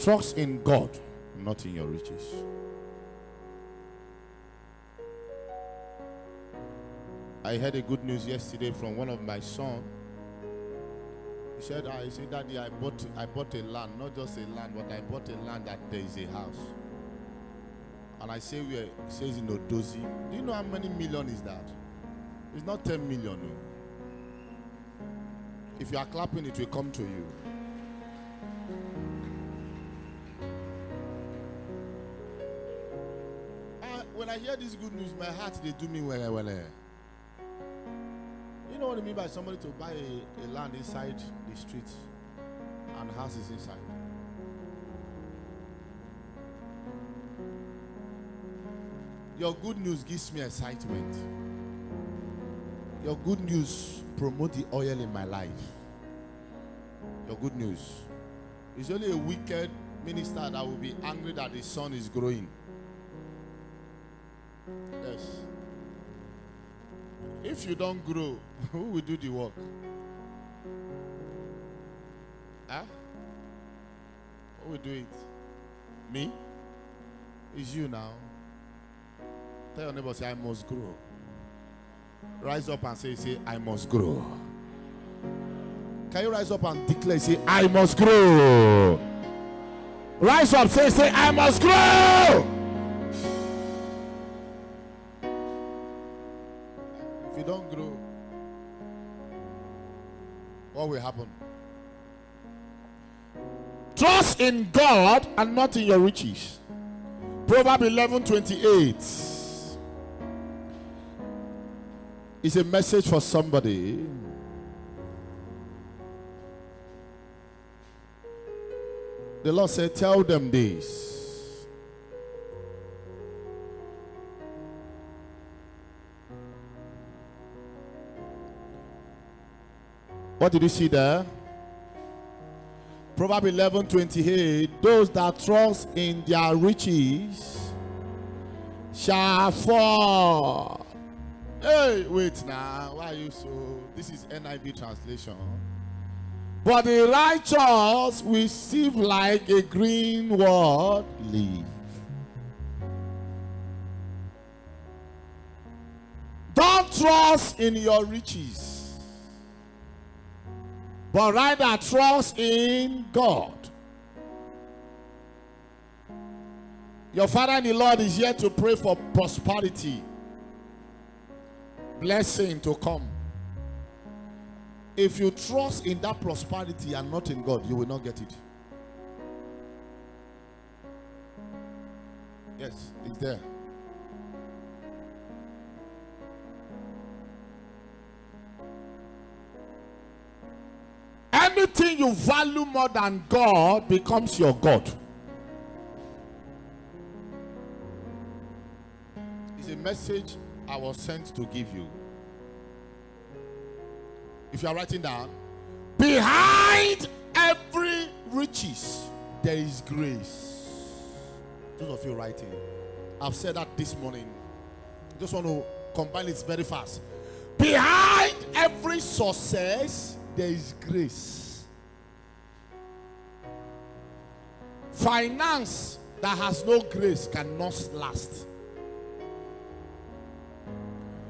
Trust in God, not in your riches. I heard a good news yesterday from one of my sons. He said, Daddy, I bought a land, not just a land, but I bought a land that there is a house. And I say, where? It says in Odozi. Do you know how many million is that? It's not 10 million. No. If you are clapping, it will come to you. When I hear this good news, my heart, they do me well. You know what I mean by somebody to buy a land inside the street and houses inside? Your good news gives me excitement. Your good news promotes the oil in my life. Your good news. It's only a wicked minister that will be angry that the sun is growing. Yes. If you don't grow, who will do the work? Huh? Who will do it? Me? It's you now. Tell your neighbor, say, I must grow. Rise up and say, I must grow. Can you rise up and declare, say, I must grow? Rise up, say, I must grow. If you don't grow, what will happen? Trust in God and not in your riches. Proverbs 11:28 is a message for somebody. The Lord said, tell them this. What did you see there? Proverbs 11:28. Those that trust in their riches shall fall. Hey, wait now. Why are you so? This is NIV translation. But the righteous will receive like a green leaf. Don't trust in your riches, but rather trust in God. Your father in the Lord is here to pray for prosperity, blessing to come. If you trust in that prosperity and not in God, you will not get it. Yes, it's there. Anything you value more than God becomes your God. It's a message I was sent to give you. If you are writing down, behind every riches there is grace. Those of you writing, I've said that this morning. I just want to combine it very fast. Behind every success there is grace. Finance that has no grace cannot last.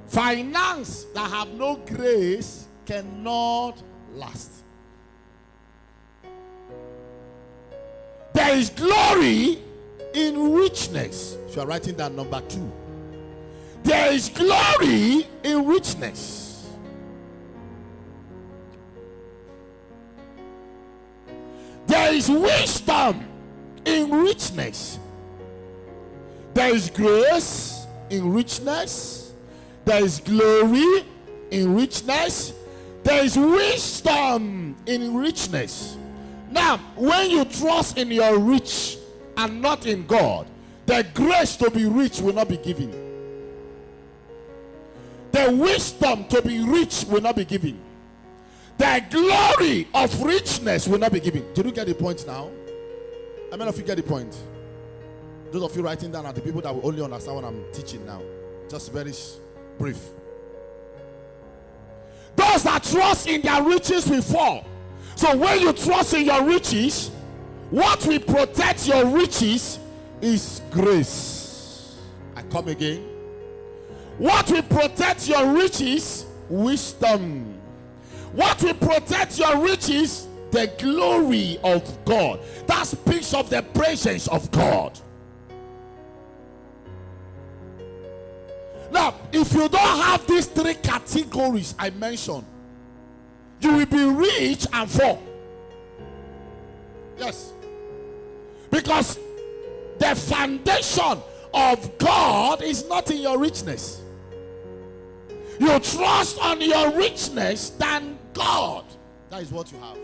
Finance that have no grace cannot last. There is glory in richness. If you are writing down number 2, there is glory in richness. There is wisdom in richness. There is grace in richness. There is glory in richness. There is wisdom in richness. Now, when you trust in your rich and not in God, the grace to be rich will not be given. The wisdom to be rich will not be given. The glory of richness will not be given. Did you get the point now? How many of you get the point? Those of you writing down are the people that will only understand what I'm teaching now. Just very brief. Those that trust in their riches will fall. So when you trust in your riches, What will protect your riches is grace. I come again. What will protect your riches? Wisdom. What will protect your riches? The glory of God. That speaks of the presence of God. Now, if you don't have these three categories I mentioned, you will be rich and fall. Yes. Because the foundation of God is not in your richness. You trust on your richness than God. That is what you have.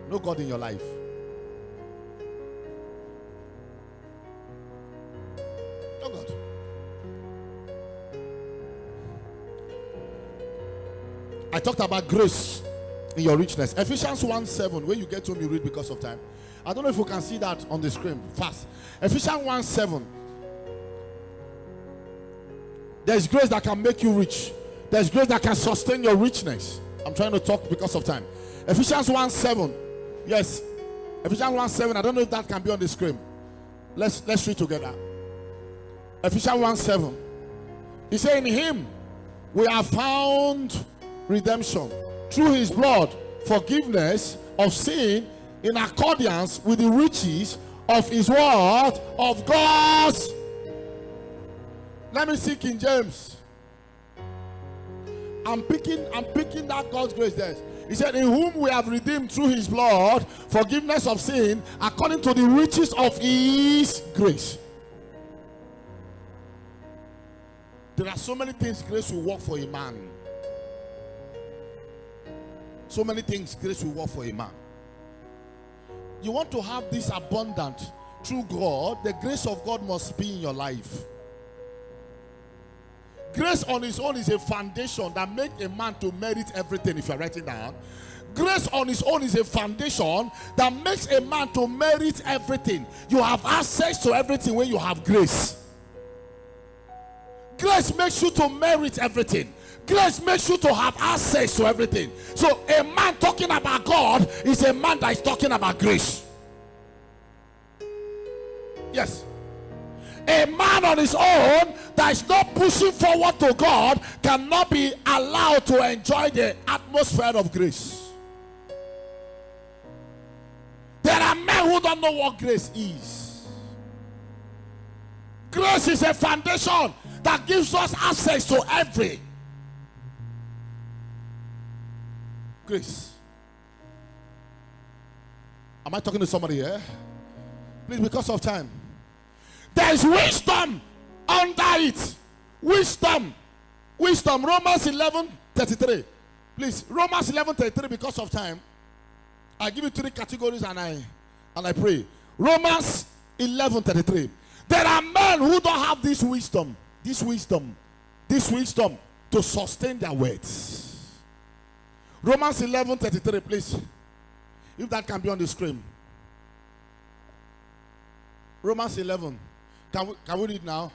No God in your life. No God. I talked about grace in your richness. Ephesians 1:7. When you get home, you read because of time. I don't know if you can see that on the screen fast. Ephesians 1:7. There's grace that can make you rich. There's grace that can sustain your richness. I'm trying to talk because of time. Ephesians 1:7. Yes. Ephesians 1:7. I don't know if that can be on the screen. Let's read together. Ephesians 1:7. He said, in him we have found redemption through his blood, forgiveness of sin in accordance with the riches of his word of God's. Let me see King James. I'm picking that God's grace there. He said, in whom we have redeemed through his blood, forgiveness of sin, according to the riches of his grace. There are so many things grace will work for a man. So many things grace will work for a man. You want to have this abundant through God, the grace of God must be in your life. Grace on its own is a foundation that makes a man to merit everything. If you're writing down, grace on its own is a foundation that makes a man to merit everything. You have access to everything when you have grace. Grace makes you to merit everything. Grace makes you to have access to everything. So a man talking about God is a man that is talking about grace. Yes. A man on his own that is not pushing forward to God cannot be allowed to enjoy the atmosphere of grace. There are men who don't know what grace is. Grace is a foundation that gives us access to every grace. Am I talking to somebody here? Please, because of time. There is wisdom under it. Wisdom. Romans 11:33. Please, Romans 11:33. Because of time, I give you three categories and I pray. Romans 11:33. There are men who don't have this wisdom to sustain their words. Romans 11:33, please. If that can be on the screen. Romans 11. Can we read now?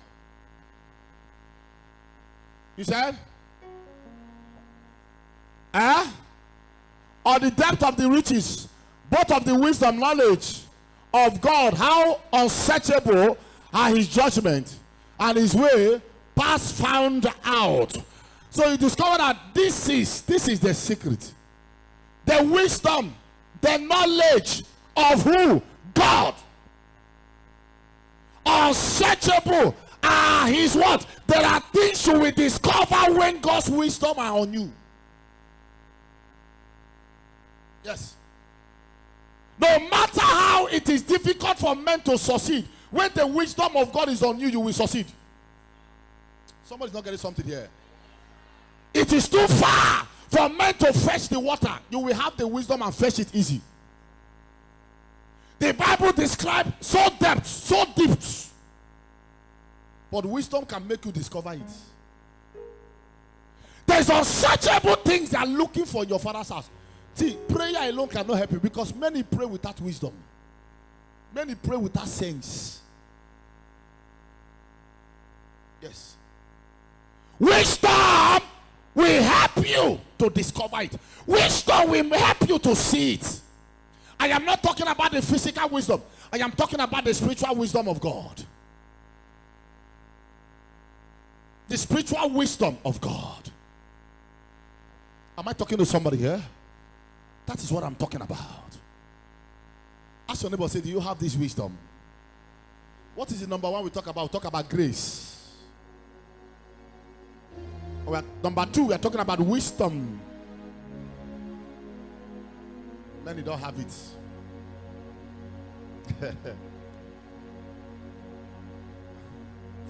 You said? Or the depth of the riches, both of the wisdom, knowledge of God, how unsearchable are his judgment and his way past found out. So you discover that this is the secret. The wisdom, the knowledge of who? God. Unsearchable are his what? There are things you will discover when God's wisdom are on you. Yes. No matter how it is difficult for men to succeed, when the wisdom of God is on you, you will succeed. Somebody's not getting something here. It is too far for men to fetch the water. You will have the wisdom and fetch it easy. The Bible describes so depth, so deep. But wisdom can make you discover it. There's unsearchable things that are looking for in your father's house. See, prayer alone cannot help you because many pray without wisdom. Many pray without sense. Yes. Wisdom will help you to discover it. Wisdom will help you to see it. I am not talking about the physical wisdom. I am talking about the spiritual wisdom of God. The spiritual wisdom of God. Am I talking to somebody here? That is what I'm talking about. Ask your neighbor, say, do you have this wisdom? What is the number one we talk about? We talk about grace. Number two, we are talking about wisdom. Many don't have it.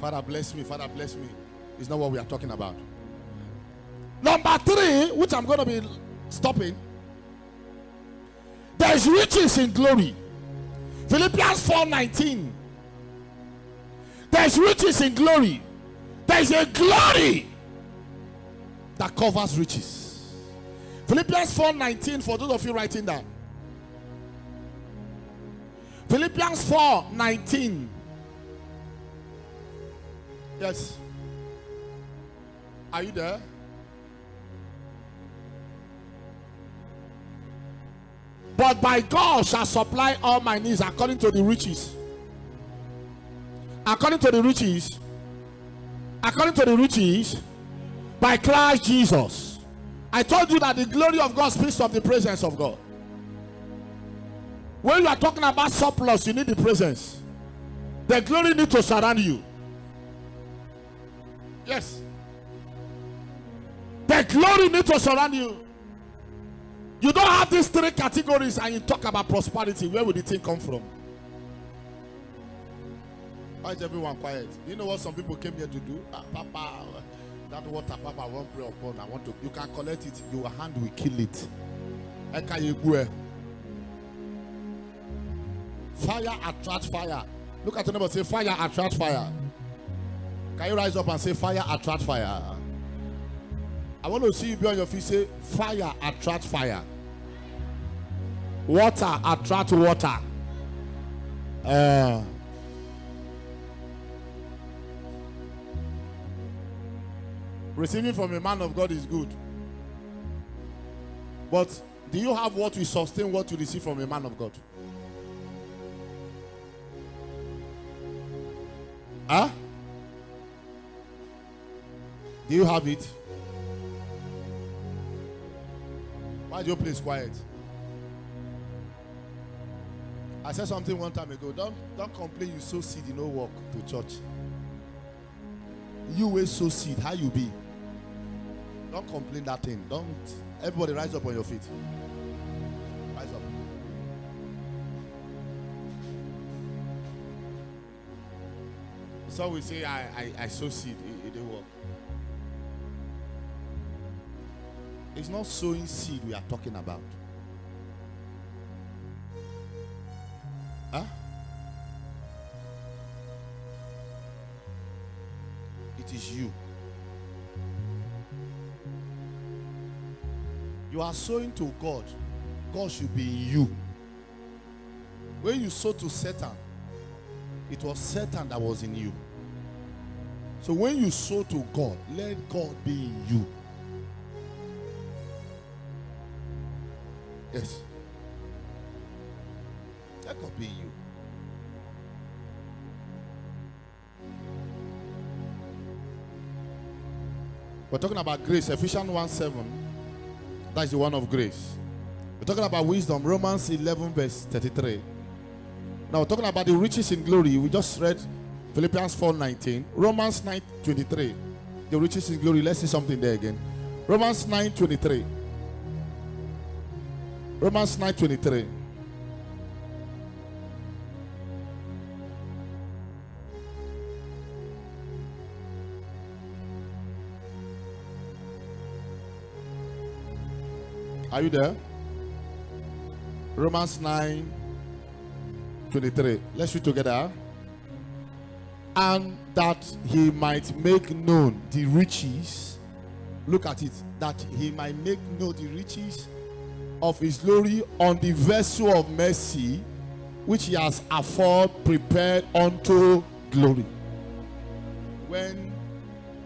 Father bless me, Father bless me. It's not what we are talking about. Number three, which I'm going to be stopping. There is riches in glory. Philippians 4:19. There is riches in glory. There is a glory that covers riches. Philippians 4:19, for those of you writing down. Philippians 4:19. Yes. Are you there? But by God shall supply all my needs according to the riches. According to the riches. According to the riches. By Christ Jesus. I told you that the glory of God speaks of the presence of God. When you are talking about surplus, you need the presence. The glory needs to surround you. Yes. The glory needs to surround you. You don't have these three categories and you talk about prosperity. Where would the thing come from? Why is everyone quiet? You know what some people came here to do? Papa, that water, Papa, I won't pray upon. I want to. You can collect it. Your hand will kill it. Fire attracts fire. Look at the neighbor. Say fire attracts fire. Can you rise up and say fire attracts fire? I want to see you be on your feet. Say fire attracts fire. Water attracts water. Receiving from a man of God is good. But do you have what will sustain what you receive from a man of God? Huh? Do you have it? Why is your place quiet? I said something one time ago. Don't complain you sow seed, you no walk to church. You will sow seed, how you be? Don't complain that thing. Don't. Everybody rise up on your feet. Rise up. So we say I sow seed, it didn't work. It's not sowing seed we are talking about. Huh? It is you. You are sowing to God. God should be in you. When you sow to Satan, it was Satan that was in you. So when you sow to God, let God be in you. Yes. Let God be in you. We're talking about grace. Ephesians 1:7. That's the one of grace. We're talking about wisdom. Romans 11 verse 33. Now we're talking about the riches in glory. We just read Philippians 4:19. Romans 9:23. The riches in glory. Let's see something there again. Romans 9:23. Romans 9:23. Are you there? Romans 9:23. Let's read together. And that he might make known the riches. Look at it. That he might make known the riches of his glory on the vessel of mercy, which he has afore prepared unto glory. When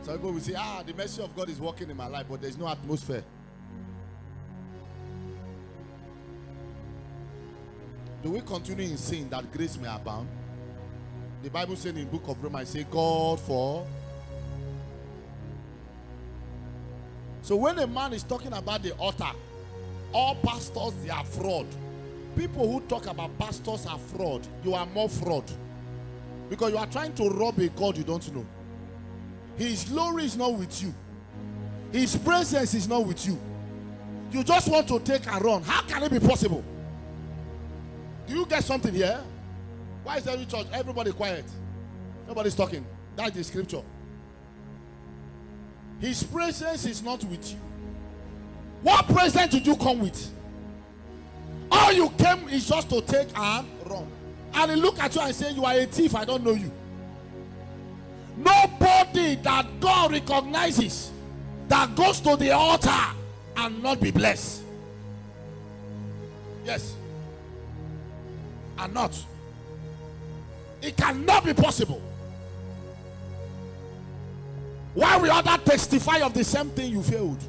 some people will say, the mercy of God is working in my life, but there's no atmosphere. Do we continue in sin that grace may abound? The Bible says in the book of Romans, say God for. So when a man is talking about the altar, all pastors, they are fraud. People who talk about pastors are fraud. You are more fraud. Because you are trying to rob a God you don't know. His glory is not with you. His presence is not with you. You just want to take and run. How can it be possible? Do you get something here? Why is every church, everybody quiet? Nobody's talking. That's the scripture. His presence is not with you. What presence did you come with? All you came is just to take and run. And he look at you and say, you are a thief, I don't know you. Nobody that God recognizes that goes to the altar and not be blessed. Yes. And not. It cannot be possible. Why will others testify of the same thing you failed?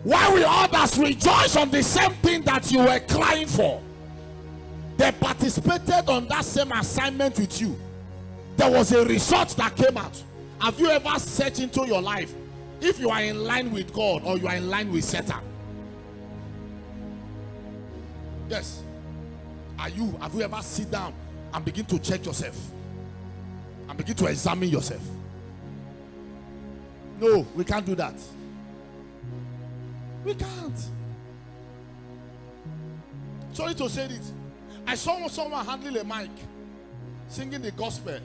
Why will others rejoice on the same thing that you were crying for? They participated on that same assignment with you. There was a result that came out. Have you ever searched into your life if you are in line with God or you are in line with Satan? Yes. Have you ever sit down and begin to check yourself and begin to examine yourself? No, we can't do that. We can't. Sorry to say this. I saw someone handling a mic, singing the gospel,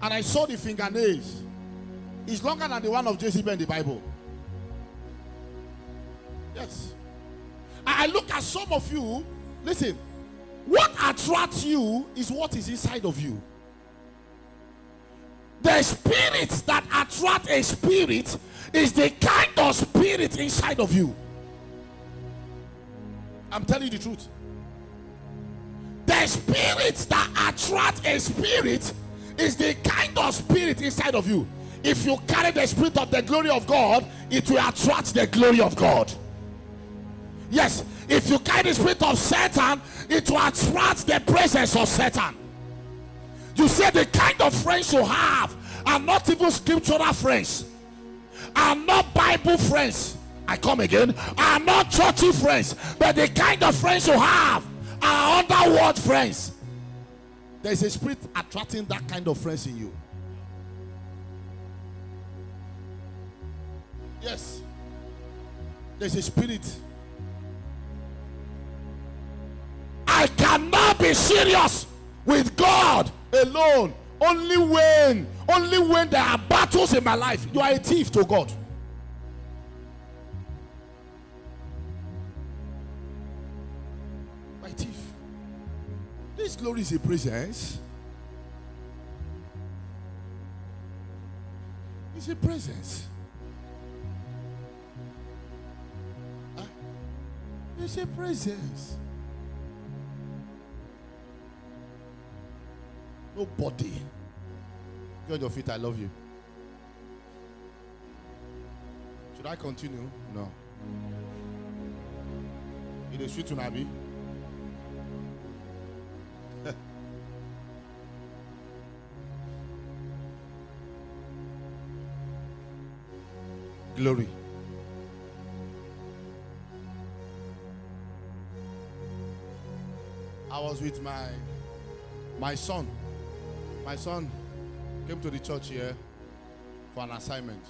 and I saw the fingernails. It's longer than the one of Jezebel in the Bible. Yes. I look at some of you. Listen, what attracts you is what is inside of you. The spirit that attracts a spirit is the kind of spirit inside of you. I'm telling you the truth. The spirit that attracts a spirit is the kind of spirit inside of you. If you carry the spirit of the glory of God, it will attract the glory of God. Yes, if you carry the spirit of Satan, it will attract the presence of Satan. You say the kind of friends you have are not even scriptural friends, are not Bible friends. I come again, are not churchy friends, but the kind of friends you have are underworld friends. There is a spirit attracting that kind of friends in you. Yes, there's a spirit. I cannot be serious with God alone only when there are battles in my life. You are a thief to God. My thief. This glory is a presence. It's a presence. It's a presence. Nobody. Get on your feet, I love you. Should I continue? No. It is sweet to Nabi. Glory. I was with my son. My son came to the church here for an assignment.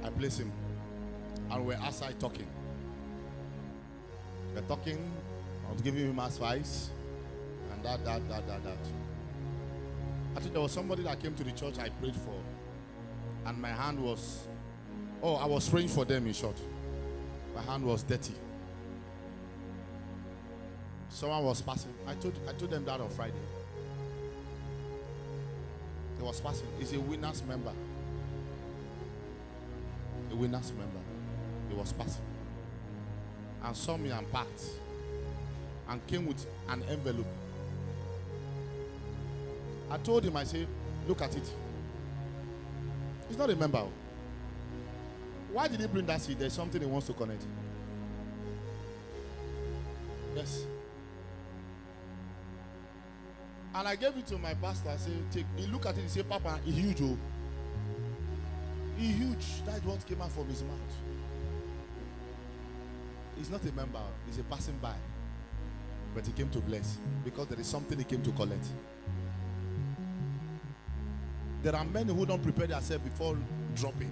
I placed him, and we're outside talking. We're talking. I was giving him advice, and that. I think there was somebody that came to the church I prayed for, and my hand was, I was praying for them in short. My hand was dirty. Someone was passing. I told them that on Friday. He was passing. He's a winners member. A winners member. He was passing. And saw me and packed. And came with an envelope. I told him, I said, look at it. He's not a member. Why did he bring that seed? There's something he wants to connect. Yes. And I gave it to my pastor. I said, take. He looked at it. He said, Papa, he's huge. Oh. He's huge. That's what came out from his mouth. He's not a member. He's a passing by. But he came to bless. Because there is something he came to collect. There are many who don't prepare themselves before dropping.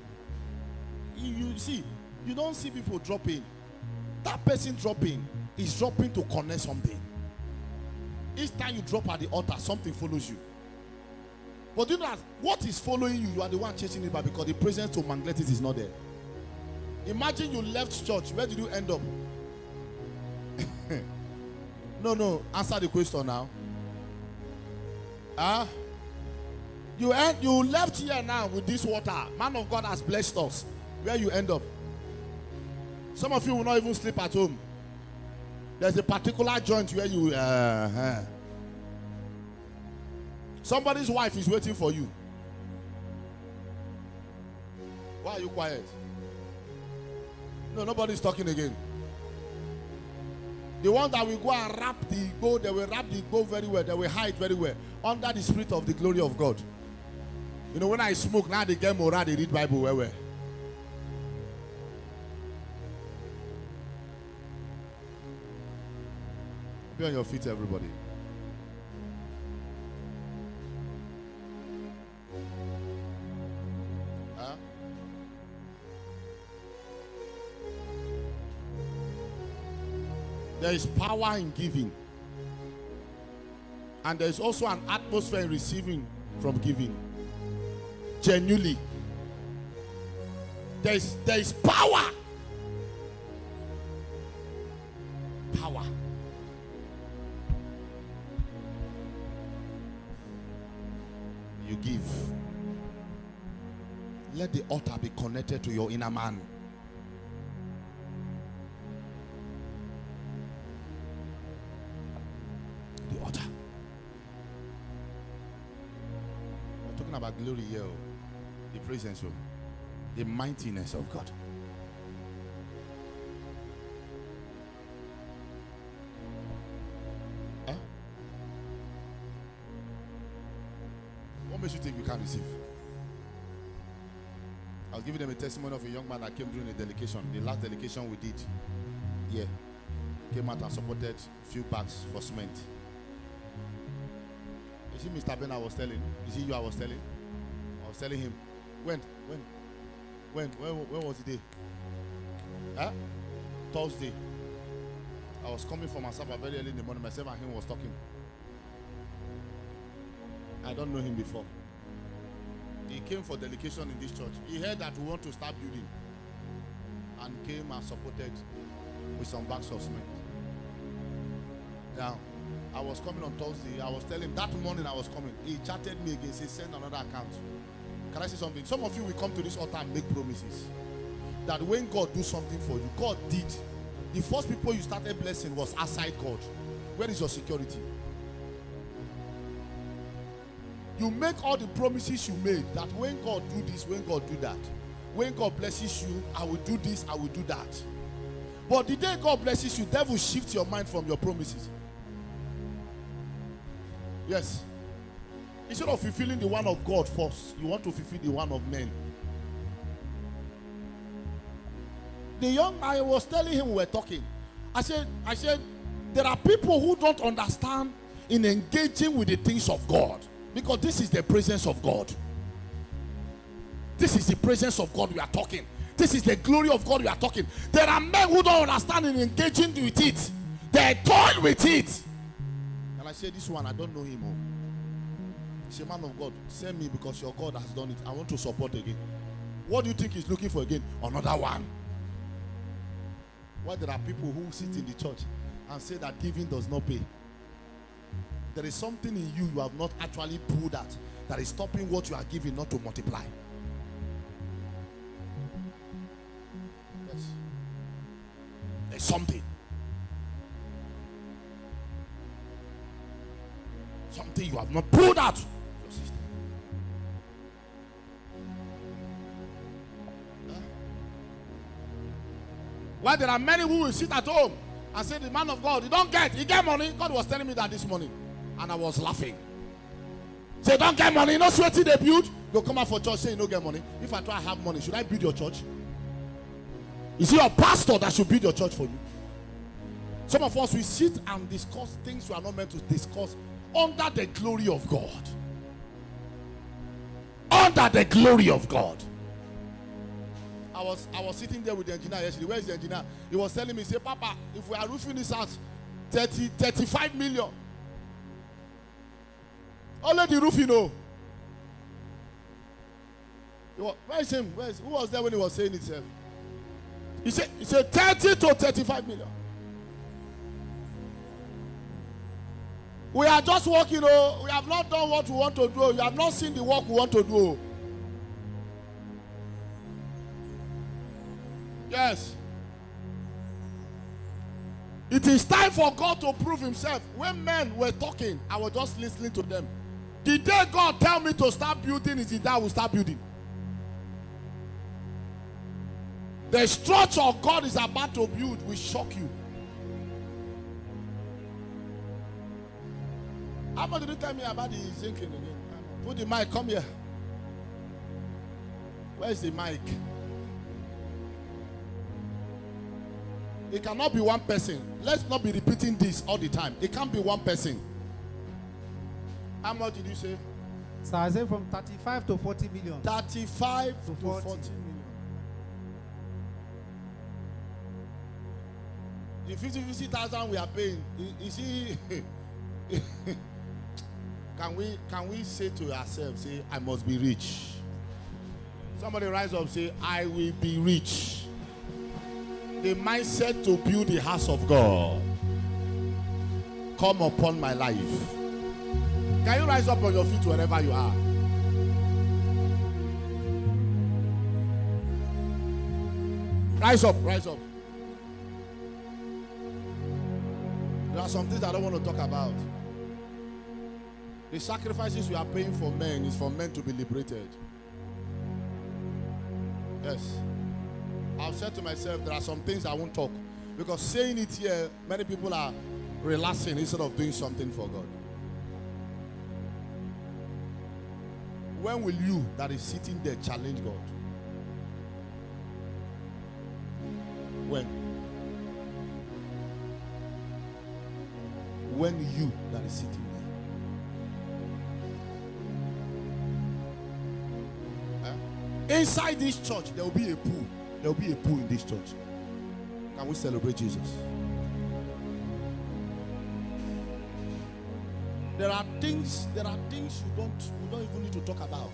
You see, you don't see people dropping. That person dropping is dropping to connect something. Each time you drop at the altar, something follows you. But you know what is following you, you are the one chasing it back because the presence to magnet it is not there. Imagine you left church. Where did you end up? No. Answer the question now. You left here now with this water. Man of God has blessed us. Where you end up? Some of you will not even sleep at home. There's a particular joint where you somebody's wife is waiting for you. Why are you quiet? No, nobody's talking again. The one that will go and wrap the Igbo, they will wrap the Igbo very well. They will hide very well under the spirit of the glory of God. You know, when I smoke, now they get morale, they read Bible well. Be on your feet, everybody. There is power in giving. And there is also an atmosphere in receiving from giving. Genuinely. There is power. Power. You give. Let the altar be connected to your inner man. The altar. We're talking about glory here. The presence of the mightiness of God. What makes you think you can't receive? I was giving them a testimony of a young man that came during a delegation. The last delegation we did, came out and supported a few bags for cement. You see Mr. Ben I was telling? You see you I was telling? I was telling him, when was the day? Thursday. I was coming from Asaba very early in the morning. Myself and him was talking. I don't know him before. He came for delegation in this church. He heard that we want to start building and came and supported with some bags of cement. Now, I was coming on Thursday. I was telling him that morning I was coming. He chatted me again, said send another account. Can I say something? Some of you will come to this altar and make promises that when God do something for you, God did. The first people you started blessing was outside God. Where is your security? You make all the promises you made that when God do this, when God do that. When God blesses you, I will do this, I will do that. But the day God blesses you, devil shifts your mind from your promises. Yes. Instead of fulfilling the one of God first, you want to fulfill the one of men. The young man, I was telling him we were talking. I said, there are people who don't understand in engaging with the things of God. Because this is the presence of God. This is the presence of God we are talking. This is the glory of God we are talking. There are men who don't understand in engaging with it. They toil with it. And I said, this one, I don't know him. He said, man of God, send me because your God has done it. I want to support again. What do you think he's looking for again? Another one. Why there are people who sit in the church and say that giving does not pay. There is something in you have not actually pulled out that is stopping what you are giving not to multiply. Yes. There's something. Something you have not pulled out. Your system. Why there are many who will sit at home I said, the man of God, he get money. God was telling me that this morning. And I was laughing. Say, don't get money, you know sweating they build. Go come out for church, say you don't get money. If I try to have money, should I build your church? Is it your pastor that should build your church for you? Some of us, we sit and discuss things we are not meant to discuss under the glory of God. Under the glory of God. I was sitting there with the engineer yesterday. Where is the engineer? He was telling me, say, Papa, if we are roofing this house, 35 million. Only the roof, you know. Where is him? Who was there when he was saying it? He said 30 to 35 million. We are just working. We have not done what we want to do. You have not seen the work we want to do. Yes. It is time for God to prove himself. When men were talking, I was just listening to them. The day God tell me to start building is the day I will start building. The structure God is about to build will shock you. How much did you tell me about the zinc again? Put the mic, come here. Where's the mic? It cannot be one person. Let's not be repeating this all the time. It can't be one person. How much did you say? So I said from 35 to 40 million. 35 to 40 million. The 50,000 we are paying, you see, can we say to ourselves, say, I must be rich? Somebody rise up, say, I will be rich. The mindset to build the house of God come upon my life. Can you rise up on your feet wherever you are? Rise up, rise up. There are some things I don't want to talk about. The sacrifices we are paying for men is for men to be liberated. Yes. I've said to myself, there are some things I won't talk. Because saying it here, many people are relaxing instead of doing something for God. When will you that is sitting there challenge God? When? When you that is sitting there. Inside this church, there will be a pool. There will be a pool in this church. Can we celebrate Jesus? There are things you don't even need to talk about.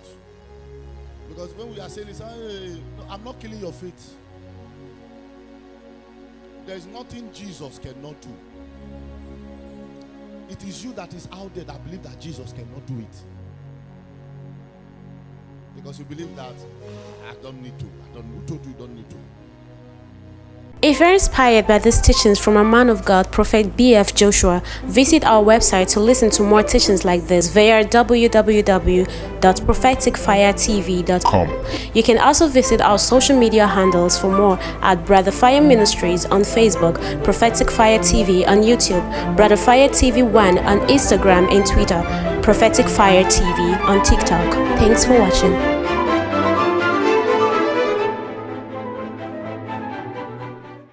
Because when we are saying this, hey, no, I'm not killing your faith. There is nothing Jesus cannot do. It is you that is out there that believe that Jesus cannot do it. Because you believe that I don't need to. Who told you don't need to? If you're inspired by these teachings from a man of God, Prophet B.F Joshua, visit our website to listen to more teachings like this via www.propheticfiretv.com. You can also visit our social media handles for more at Brother Fire Ministries on Facebook, Prophetic Fire TV on YouTube, Brother Fire TV 1 on Instagram and Twitter, Prophetic Fire TV on TikTok. Thanks for watching.